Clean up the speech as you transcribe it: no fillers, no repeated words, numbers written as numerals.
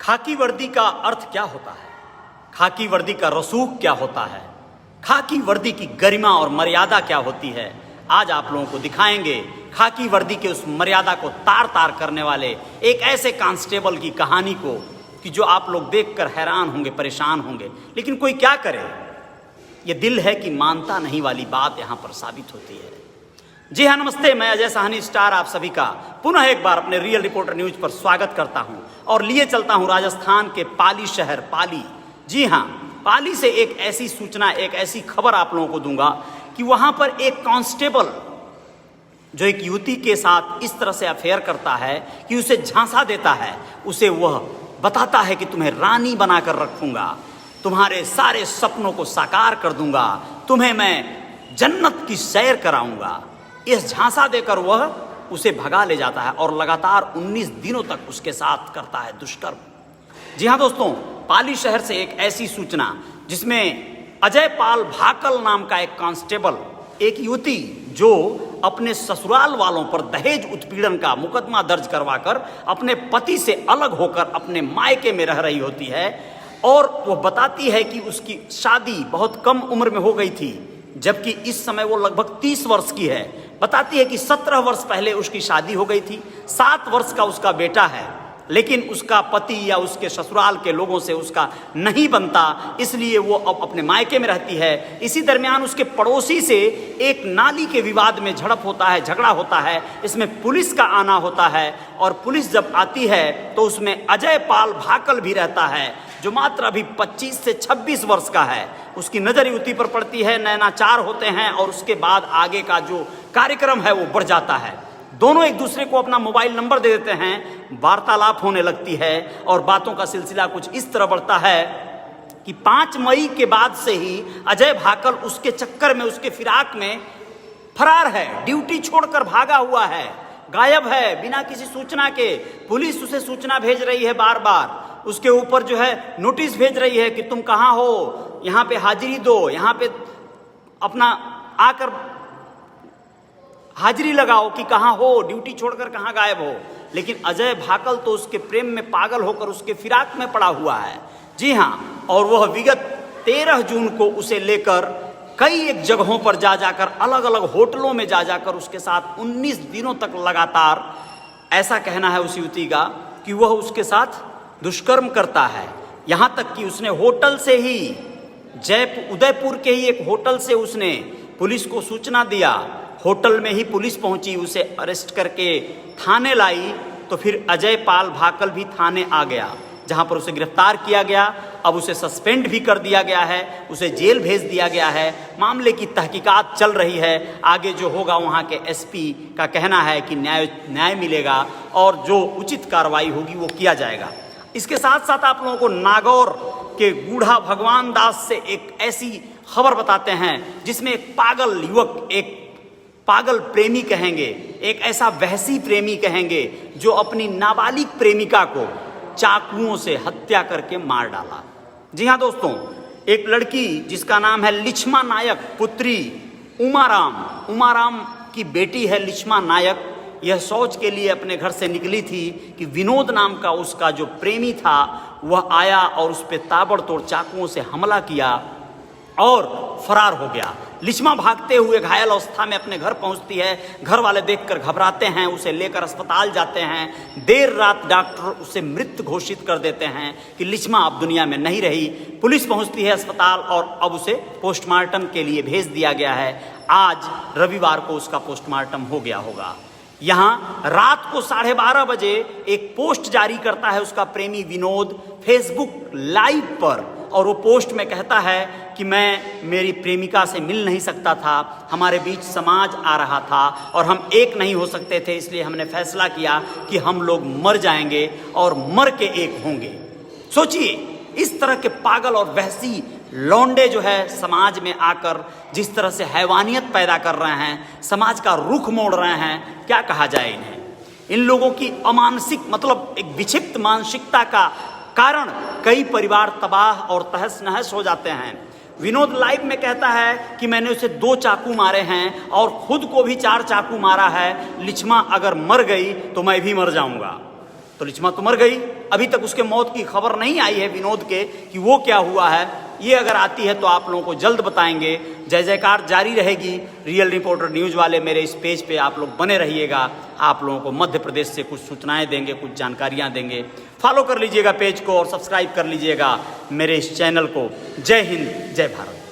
खाकी वर्दी का अर्थ क्या होता है? खाकी वर्दी का रसूख क्या होता है? खाकी वर्दी की गरिमा और मर्यादा क्या होती है? आज आप लोगों को दिखाएंगे खाकी वर्दी के उस मर्यादा को तार तार करने वाले एक ऐसे कांस्टेबल की कहानी को कि जो आप लोग देखकर हैरान होंगे, परेशान होंगे। लेकिन कोई क्या करे, ये दिल है कि मानता नहीं वाली बात यहाँ पर साबित होती है। जी हाँ, नमस्ते, मैं अजय साहनी स्टार आप सभी का पुनः एक बार अपने रियल रिपोर्टर न्यूज पर स्वागत करता हूँ और लिए चलता हूँ राजस्थान के पाली शहर पाली। जी हाँ, पाली से एक ऐसी सूचना, एक ऐसी खबर आप लोगों को दूंगा कि वहाँ पर एक कांस्टेबल जो एक युवती के साथ इस तरह से अफेयर करता है कि उसे झांसा देता है, उसे वह बताता है कि तुम्हें रानी बनाकर रखूंगा, तुम्हारे सारे सपनों को साकार कर दूंगा, तुम्हें मैं जन्नत की सैर कराऊंगा। इस झांसा देकर वह उसे भगा ले जाता है और लगातार 19 दिनों तक उसके साथ करता है दुष्कर्म। जी हाँ दोस्तों, पाली शहर से एक ऐसी सूचना जिसमें अजय पाल भाकल नाम का एक कांस्टेबल एक युवती जो अपने ससुराल वालों पर दहेज उत्पीड़न का मुकदमा दर्ज करवाकर अपने पति से अलग होकर अपने मायके में रह रही होती है और वो बताती है कि उसकी शादी बहुत कम उम्र में हो गई थी, जबकि इस समय वो लगभग 30 वर्ष की है। बताती है कि 17 वर्ष पहले उसकी शादी हो गई थी, 7 वर्ष का उसका बेटा है, लेकिन उसका पति या उसके ससुराल के लोगों से उसका नहीं बनता, इसलिए वो अब अपने मायके में रहती है। इसी दरमियान उसके पड़ोसी से एक नाली के विवाद में झड़प होता है, झगड़ा होता है। इसमें पुलिस का आना होता है और पुलिस जब आती है तो उसमें अजय पाल भाकल भी रहता है जो मात्र अभी 25 से 26 वर्ष का है। उसकी नज़र युवती पर पड़ती है, नैनाचार होते हैं और उसके बाद आगे का जो कार्यक्रम है वो बढ़ जाता है। दोनों एक दूसरे को अपना मोबाइल नंबर दे देते हैं, वार्तालाप होने लगती है और बातों का सिलसिला कुछ इस तरह बढ़ता है कि 5 मई के बाद से ही अजय भाकल उसके चक्कर में, उसके फिराक में फरार है, ड्यूटी छोड़कर भागा हुआ है, गायब है बिना किसी सूचना के। पुलिस उसे सूचना भेज रही है, बार बार उसके ऊपर जो है नोटिस भेज रही है कि तुम कहाँ हो, यहाँ पे हाजिरी दो, यहाँ पे अपना आकर हाजिरी लगाओ कि कहाँ हो, ड्यूटी छोड़कर कहाँ गायब हो। लेकिन अजय भाकल तो उसके प्रेम में पागल होकर उसके फिराक में पड़ा हुआ है। जी हाँ, और वह विगत 13 जून को उसे लेकर कई एक जगहों पर जा जाकर, अलग अलग होटलों में जा जाकर उसके साथ 19 दिनों तक लगातार, ऐसा कहना है उस युवती का, कि वह उसके साथ दुष्कर्म करता है। यहाँ तक कि उसने होटल से ही, उदयपुर के ही एक होटल से उसने पुलिस को सूचना दिया। होटल में ही पुलिस पहुंची, उसे अरेस्ट करके थाने लाई, तो फिर अजय पाल भाकल भी थाने आ गया, जहां पर उसे गिरफ्तार किया गया। अब उसे सस्पेंड भी कर दिया गया है, उसे जेल भेज दिया गया है। मामले की तहकीकात चल रही है, आगे जो होगा वहां के एसपी का कहना है कि न्याय मिलेगा और जो उचित कार्रवाई होगी वो किया जाएगा। इसके साथ साथ आप लोगों को नागौर के बूढ़ा भगवान दास से एक ऐसी खबर बताते हैं जिसमें एक पागल युवक, एक पागल प्रेमी कहेंगे, एक ऐसा वहसी प्रेमी कहेंगे जो अपनी नाबालिग प्रेमिका को चाकुओं से हत्या करके मार डाला। जी हाँ दोस्तों, एक लड़की जिसका नाम है लिच्छमा नायक, पुत्री उमाराम की बेटी है लिच्छमा नायक, यह सोच के लिए अपने घर से निकली थी कि विनोद नाम का उसका जो प्रेमी था वह आया और उस पर ताबड़तोड़ चाकुओं से हमला किया और फरार हो गया। लिच्छमा भागते हुए घायल अवस्था में अपने घर पहुंचती है। घर वाले देखकर घबराते हैं, उसे लेकर अस्पताल जाते हैं। देर रात डॉक्टर उसे मृत घोषित कर देते हैं कि लिच्छमा अब दुनिया में नहीं रही। पुलिस पहुंचती है अस्पताल और अब उसे पोस्टमार्टम के लिए भेज दिया गया है। आज रविवार को उसका पोस्टमार्टम हो गया होगा। यहाँ रात को 12:30 बजे एक पोस्ट जारी करता है उसका प्रेमी विनोद फेसबुक लाइव पर, और वो पोस्ट में कहता है कि मैं मेरी प्रेमिका से मिल नहीं सकता था, हमारे बीच समाज आ रहा था और हम एक नहीं हो सकते थे, इसलिए हमने फैसला किया कि हम लोग मर जाएंगे और मर के एक होंगे। सोचिए, इस तरह के पागल और वहसी लौंडे जो है समाज में आकर जिस तरह से हैवानियत पैदा कर रहे हैं, समाज का रुख मोड़ रहे हैं, क्या कहा जाए इन्हें। इन लोगों की अमानसिक, मतलब एक विक्षिप्त मानसिकता का कारण कई परिवार तबाह और तहस नहस हो जाते हैं। विनोद लाइव में कहता है कि मैंने उसे 2 चाकू मारे हैं और खुद को भी 4 चाकू मारा है। लिच्छमा अगर मर गई तो मैं भी मर जाऊंगा। तो लिचमा तो मर गई। अभी तक उसके मौत की खबर नहीं आई है विनोद के कि वो क्या हुआ है। ये अगर आती है तो आप लोगों को जल्द बताएंगे। जय जयकार जारी रहेगी। रियल रिपोर्टर न्यूज़ वाले मेरे इस पेज पे आप लोग बने रहिएगा। आप लोगों को मध्य प्रदेश से कुछ सूचनाएं देंगे, कुछ जानकारियां देंगे। फॉलो कर लीजिएगा पेज को और सब्सक्राइब कर लीजिएगा मेरे इस चैनल को। जय हिंद, जय भारत।